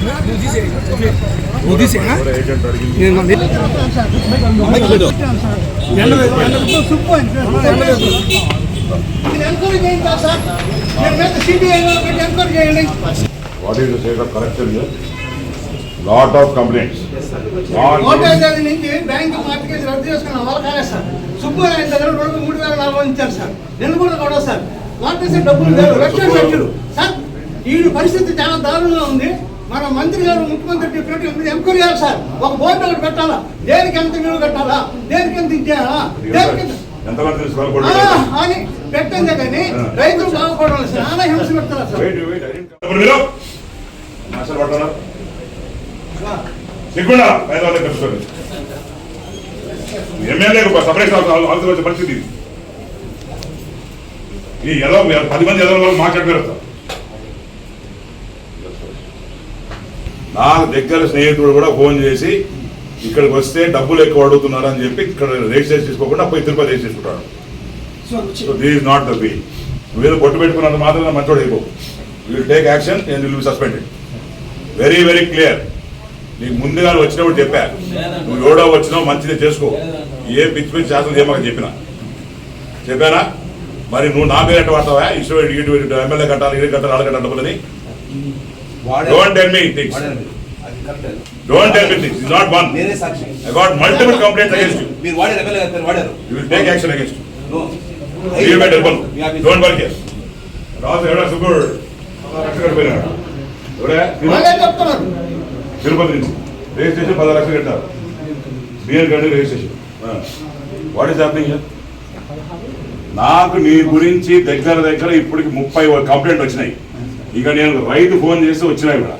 What is the state of corruption here? Lot of complaints. Bank market రద్దు చేసుకున్న వాళ్ళు కాలే సార్. సుబ్బయ్య దగ్గర 3,000 ఇచ్చారు సార్. నేను కూడా సార్ మార్కెట్ డబ్బులు లేవు, లక్షలు సార్. ఈ పరిస్థితి చాలా దారుణంగా ఉంది. మన మంత్రి గారు ముఖ్యమంత్రి చెప్పినట్టు ఎంక్వైరీ చేయాలి సార్. ఒక బోర్డు ఒకటి పెట్టాలా, దేనికి ఎంత విలువ కట్టాలా, దేనికి ఎంత ఇచ్చేయాలా, దేనికి అని పెట్టిందే కానీ రైతులు బాగుపడాలి సార్. చాలా హింస పెడతారా సార్. ఎమ్మెల్యే సపరేట్ పరిస్థితి ఈ ఎలా 10 మంది ఎదవ వాళ్ళు మాట్లాడారు. నా దగ్గర స్నేహితుడు కూడా ఫోన్ చేసి ఇక్కడికి వస్తే డబ్బులు ఎక్కువ అడుగుతున్నారు అని చెప్పి ఇక్కడ రిజిస్ట్రేషన్ చేసుకోకుండా పోయి తిరుపతి రిజిస్టర్ చేసుకుంటాడు. So this is not the way. నువ్వేదో పొట్టు పెట్టుకున్నంత మాత్రం మంచోడు అయిపో. Will take action and will be suspended. Very very clear. నీకు ముందుగా వచ్చినప్పుడు చెప్పా, నువ్వు ఎవడో వచ్చినావు మంచిదే చేసుకో, ఏ పిచ్చి పిచ్చి శాస్త్రం చేయమని చెప్పానా? మరి నువ్వు నా పేరు ఎట్ట వాడతావా? ఇష్టం ఎమ్మెల్యే కట్టాలి, ఇది కట్టాలి, అలా కట్టాలి డబ్బులని. Don't tell me things. Don't tell me things. It's not one. I got multiple complaints against you. You will take action against you. No. You better one. Don't work here. Raju, you are super. Tirupati నుంచి registration 10 లక్షలు కట్టారు. BL గడ్డి registration. What is happening here? నాకు నీ గురించి దగ్గర ఇప్పటికి 30 complaint వచ్చినాయి. ఇక నేను రైతు ఫోన్ చేసి వచ్చినాయి కూడా.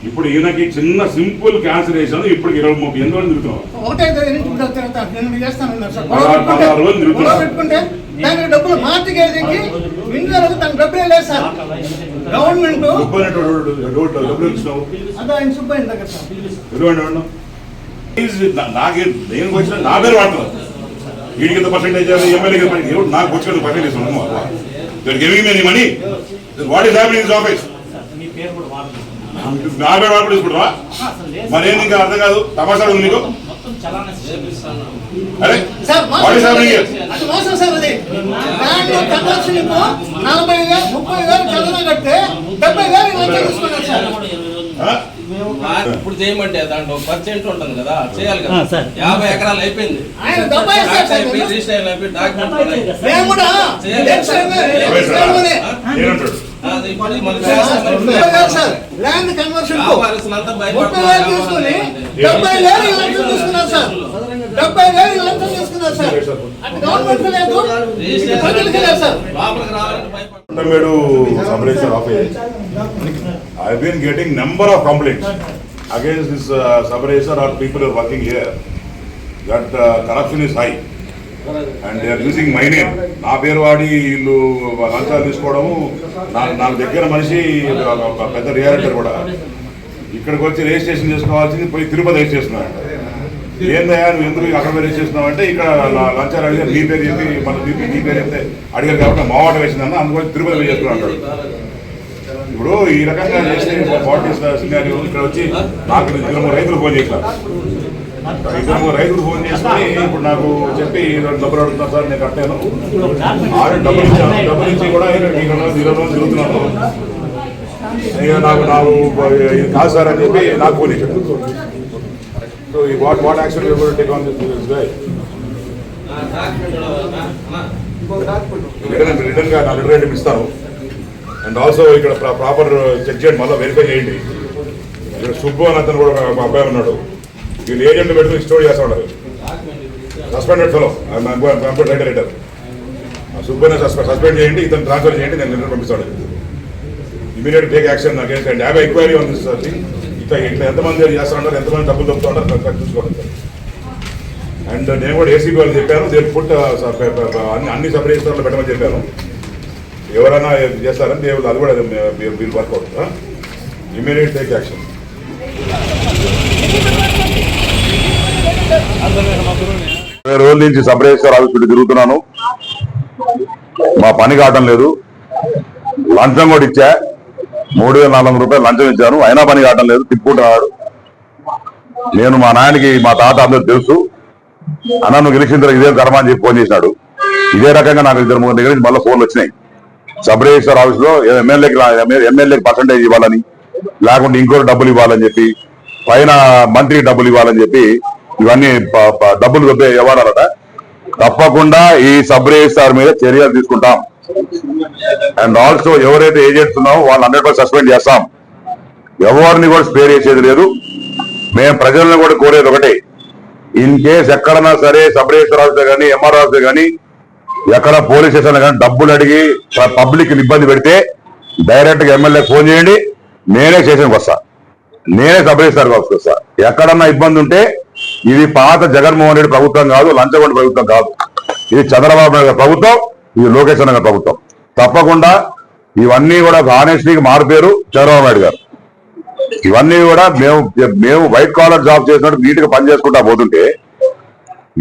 ఇప్పుడు ఈయనకి చిన్న సింపుల్ క్యాన్సలేషన్ ఇప్పటికి 20-30 ఎందుకు తిరుగుతున్నావు? రోజులు తిరుగుతున్నావు. నాకే దేనికి వచ్చిన నా పేరు వాడుతున్నారు. వీడికి ఎంత పర్సెంటేజ్ ఎమ్మెల్యే నాకు వచ్చిన percentage giving me money. What is happening in this office? నా పేరు వాడు తీసుకుంటావా? మరేం ఇంకా అర్థం కాదు. తమాషా ఉంది నీకు. అరే వాట్ ఈస్ హ్యాపెనింగ్ హియర్? ఇప్పుడు చేయమంటే దాంట్లో పర్సెంట్ ఉంటుంది కదా, చేయాలి కదా. 50 ఎకరాలు అయిపోయింది, I've been getting number of complaints against this sub-racer or people who are working here that corruption is high and they are using my name. నా పేరు వాడి వీళ్ళు లంచాలు తీసుకోవడము. నాకు దగ్గర మనిషి పెద్ద రియాలిటర్ కూడా ఇక్కడికి వచ్చి రిజిస్ట్రేషన్ చేసుకోవాల్సింది పోయి తిరుపతి రిజిస్ట్రేషన్ చేస్తున్నాడు. ఏందయ్యా నువ్వు ఎందుకు అక్కడ రిజిస్ట్రేషన్ అంటే ఇక్కడ లంచాలు అడిగారు, నీ పేరు చెప్పి మన నీ పేరు చెప్తే అడిగారు కాబట్టి మావాట వేసిందన్న, అందుకని తిరుపతి చేసుకున్నాడు అంటాడు. ఇప్పుడు ఈ రకంగా చేస్తే ఇక్కడ వచ్చి నాకు 2-3 రైతులు ఫోన్ చేశారు. 2-3 రైతులు ఫోన్ చేసుకుని ఇప్పుడు నాకు చెప్పి డబ్బులు అడుగుతున్నారు సార్, నేను కట్టాను, డబ్బులు ఇచ్చి కూడా 20 రోజులు తిరుగుతున్నాను, నాకు ఇది కాదు సార్ అని చెప్పి నాకు ఫోన్ ఇచ్చాడు. So what action take on this guy? Return గా నా లెటర్ రేట్ ఇస్తాను. అండ్ ఆల్సో ఇక్కడ ప్రాపర్ చెక్ చేయండి, మళ్ళీ వెరిఫై చేయండి. ఇక్కడ సుబ్బు అని అతను కూడా ఒక అబ్బాయి ఉన్నాడు, వీళ్ళు ఏజెంట్ పెట్టుకుని స్టోర్ చేస్తా ఉన్నారు. సస్పెండెడ్ ఫెలో రైటర్ సుబ్బుని సస్పెండ్ చేయండి, ఇతను ట్రాన్స్ఫర్ చేయండి, నేను లెటర్ పంపిస్తాడు. Immediate take action against and have enquiry on this thing. ఇట్లా ఎంతమంది చేస్తూ ఉంటారు, ఎంతమంది డబ్బులు దొరుకుతూ ఉంటారు చూసుకోండి. అండ్ నేను కూడా ఏసీబీ వాళ్ళు చెప్పాను, దేని ఫుడ్ అన్ని సబ్ రిజిస్టర్లో పెట్టమని చెప్పాను. ఎవరైనా చేస్తారని దేవుళ్ళు అది కూడా వీళ్ళు వర్కౌట్. Immediate take action. 20 రోజుల నుంచి సబ్ రిజిస్టర్ ఆఫీస్ పెట్టి తిరుగుతున్నాను, మా పని కావటం లేదు. లంచం కూడా ఇచ్చా, 3,400 రూపాయలు లంచం ఇచ్చాను, అయినా పని కావటం లేదు, తిప్పుకుంటున్నాడు. నేను మా నాయనకి మా తాత అందరూ తెలుసు. అన్న నువ్వు గెలిచిన తర్వాత ఇదే కర్మ అని చెప్పి ఫోన్ చేసినాడు. ఇదే రకంగా నాకు 2-3 దగ్గర నుంచి మళ్ళీ ఫోన్లు వచ్చినాయి. సబ్ రిజిస్టర్ ఆఫీస్ లో ఎమ్మెల్యేకి పర్సంటేజ్ ఇవ్వాలని, లేకుంటే ఇంకోటి డబ్బులు ఇవ్వాలని చెప్పి, పైన మంత్రికి డబ్బులు ఇవ్వాలని చెప్పి ఇవన్నీ డబ్బులు కొద్దే ఇవ్వాలట. తప్పకుండా ఈ సబ్ రిజిస్టార్ మీద చర్యలు తీసుకుంటాం. అండ్ ఆల్సో ఎవరైతే ఏజెంట్స్ ఉన్నామో వాళ్ళు 100% సస్పెండ్ చేస్తాం. ఎవరిని కూడా స్పేర్ చేసేది లేదు. మేము ప్రజలను కూడా కోరేది ఒకటే, ఇన్ కేస్ ఎక్కడన్నా సరే సబ్ రిజిస్టర్ ఆఫీసర్ కానీ ఎంఆర్ఓ ఆఫీసర్ కానీ ఎక్కడ పోలీస్ స్టేషన్ కానీ డబ్బులు అడిగి పబ్లిక్ ఇబ్బంది పెడితే డైరెక్ట్ గా ఎమ్మెల్యే ఫోన్ చేయండి, నేనే స్టేషన్కి వస్తా, నేనే సబ్ రిజిస్టర్ ఆఫీస్కి వస్తా. ఎక్కడన్నా ఇబ్బంది ఉంటే ఇది పాత జగన్మోహన్ రెడ్డి ప్రభుత్వం కాదు, లంచగొండ ప్రభుత్వం కాదు, ఇది చంద్రబాబు నాయుడు ప్రభుత్వం, ఇది లోకేష్ గారి ప్రభుత్వం. తప్పకుండా ఇవన్నీ కూడా ఆనెస్టీకి మారిపోయారు చంద్రబాబు నాయుడు గారు. ఇవన్నీ కూడా మేము వైట్ కాలర్ జాబ్ చేసినట్టు నీట్ గా పని చేసుకుంటా పోతుంటే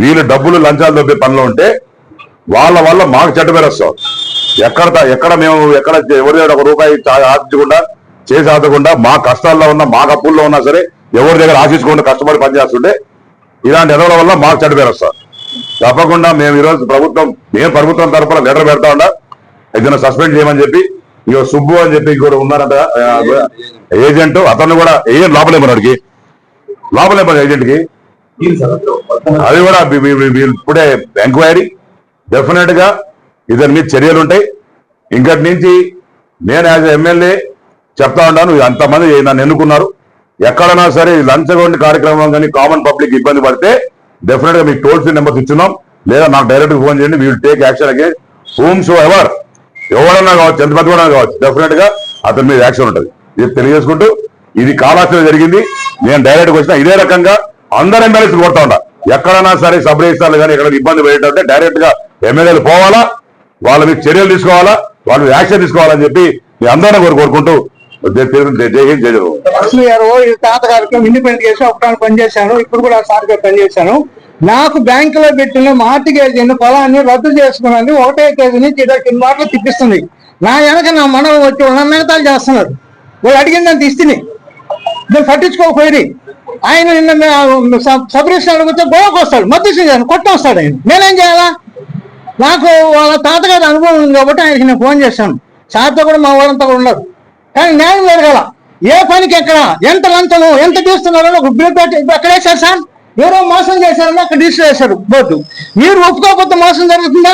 వీళ్ళు డబ్బులు లంచాలు దొబ్బే పనిలో ఉంటే వాళ్ళ వల్ల మాకు చెడ్డ పేరు వస్తాం. ఎక్కడ మేము ఎవరి దగ్గర 1 రూపాయి ఆశించకుండా చేసి ఆదకుండా మా కష్టాల్లో ఉన్నా మా అప్పుల్లో ఉన్నా సరే ఎవరి దగ్గర ఆశించకుండా కష్టపడి పనిచేస్తుంటే ఇలాంటి ఎదవల వల్ల మాకు చెడ్డ పేరు వస్తాం. తప్పకుండా మేము ఈరోజు ప్రభుత్వం తరఫున లెటర్ పెడతా ఉండా, ఏదైనా సస్పెండ్ చేయమని చెప్పి. ఇక సుబ్బు అని చెప్పి కూడా ఉన్నారంట ఏజెంట్, అతను కూడా ఏజెంట్ లోపలేమన్నాడికి ఏజెంట్ కి అది కూడా ఇప్పుడే ఎంక్వైరీ. డెఫినెట్ గా ఇతని మీద చర్యలు ఉంటాయి. ఇంకటి నుంచి నేను యాజ్ ఎమ్మెల్యే చెప్తా ఉన్నాను, అంతమంది నన్ను ఎన్నుకున్నారు. ఎక్కడన్నా సరే లంచగొండి కార్యక్రమం కానీ కామన్ పబ్లిక్ ఇబ్బంది పడితే డెఫినెట్ గా మీకు టోల్ ఫ్రీ నెంబర్స్ ఇచ్చున్నాం, లేదా నాకు డైరెక్ట్ ఫోన్ చేయండి. We will take action against whom so ఎవరన్నా కావచ్చు, ఎంత మంది కూడా కావచ్చు, డెఫినెట్ గా అతని మీద యాక్షన్ ఉంటుంది. ఇది తెలియజేసుకుంటూ ఇది కాలాస్త్రం జరిగింది. నేను డైరెక్ట్ గా వచ్చిన ఇదే రకంగా అందరు ఎమ్మెల్యేస్ కోరుతా ఉండా, ఎక్కడన్నా సరే సబ్ రిజిస్టార్లు కానీ ఎక్కడ ఇబ్బంది పడేటంటే డైరెక్ట్ గా ఎమ్మెల్యేలు పోవాలా, వాళ్ళ మీద చర్యలు తీసుకోవాలా, వాళ్ళ మీద యాక్షన్ తీసుకోవాలని చెప్పి మీ అందరినీ కోరుకుంటూ జై హింద్, జై జగన్. తాతగారికి ఇండిపెండెంట్ చేసి ఒకటాన్ని పనిచేశాను, ఇప్పుడు కూడా సార్ గారు పనిచేశాను. నాకు బ్యాంకులో పెట్టిన మార్టిగేజ్ పొలాన్ని రద్దు చేసుకున్నది 1 కేజీ నుంచి 20 మాటలు తిప్పిస్తుంది. నా వెనక నా మనం వచ్చి ఉన్న మిగతాలు చేస్తున్నారు. వాళ్ళు అడిగిందని ఇస్తుంది, నేను పట్టించుకోకపోయి ఆయన నిన్న సబ్ రిజిస్టర్ అడిగితే గోవాకు వస్తాడు, మధ్య కొట్టొస్తాడు. ఆయన నేనేం చేయాలా? నాకు వాళ్ళ తాతగారి అనుభవం ఉంది కాబట్టి ఆయనకి నేను ఫోన్ చేశాను. సార్తో కూడా మా వాళ్ళంతా కూడా ఉన్నారు. కానీ న్యాయం జరగాల. ఏ పనికి ఎక్కడ ఎంత లంచము ఎంత తీస్తున్నారని ఒక బిల్ పెట్టి ఎక్కడ వేశారు సార్? ఎవరో మోసం చేశారని అక్కడ రిజిస్టర్ చేశారు బోర్డు. మీరు ఒప్పుకోకపోతే మోసం జరుగుతుందా?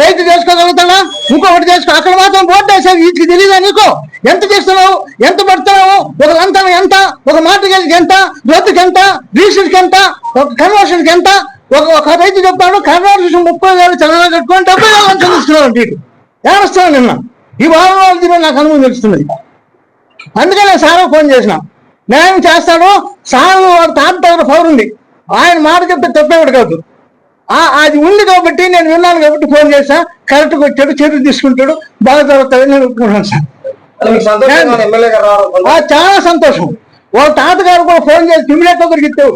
రైతు చేసుకోగలుగుతాడా? ఇంకొకటి చేసుకో, అక్కడ మాత్రం బోర్డు వేశారు. వీటికి తెలియదా నీకు? ఎంత చేస్తున్నావు, ఎంత పడుతున్నావు, ఒక లంచం ఎంత, ఒక మార్టిగేజ్కి ఎంత, రద్దుకి ఎంత, రిజిస్టర్కి ఎంత, ఒక కన్వర్షన్కి ఎంత. ఒక రైతు చెప్తాడు కన్వర్షన్ 30,000 చంద్రబాబు కట్టుకొని 70,000 లంచం తీసుకున్నాడు. వీటి ఏమొస్తాను నిన్న ఈ వారం రోజులు నాకు అనుభవం తెలుస్తున్నది. అందుకనే సార్ ఫోన్ చేసిన, న్యాయం చేస్తాడు సార్. వాడు తాత దగ్గర పవర్ ఉంది, ఆయన మాట చెప్తే తప్పేవాడు కాదు. అది ఉంది కాబట్టి నేను విన్నాను కాబట్టి ఫోన్ చేశా. కరెక్ట్గా వచ్చాడు, చర్యలు తీసుకుంటాడు, బాగా జరుగుతుంది నేను ఒప్పుకున్నాను సార్. చాలా సంతోషం. వాళ్ళ తాతగారు కూడా ఫోన్ చేసి ఇమ్మీడియట్ గా దొరికిస్తావు,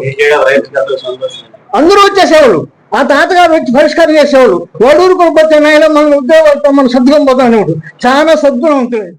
అందరూ వచ్చేసేవాళ్ళు. ఆ తాతగారు వచ్చి పరిష్కారం చేసేవాళ్ళు. వాడూరు కూడా పోతే నాయన మన ఉద్యోగాలతో మన సర్దుకొని పోతాం అనేవాడు. చాలా సద్గుణం ఉంటుంది.